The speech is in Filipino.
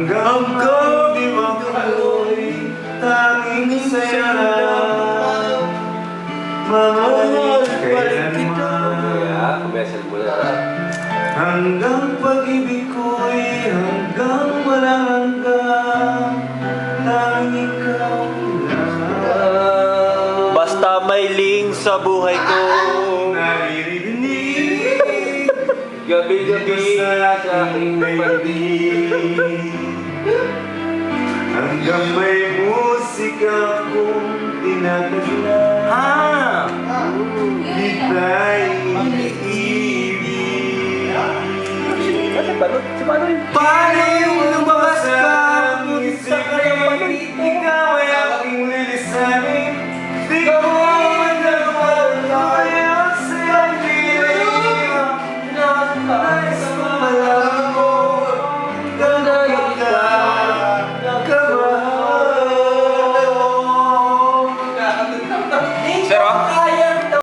Hanggang di mako'y tanging saya lang. Mahal kailanman. Hanggang pag-ibig ko'y hanggang walang hanggang. Tanging ikaw lang. Basta may ling sa buhay ko. Naririnig Gabi-gabi sa aking baby. Hanggang may musika kong tinatagla. Kita'y iniibig. Si Panoy. Pa!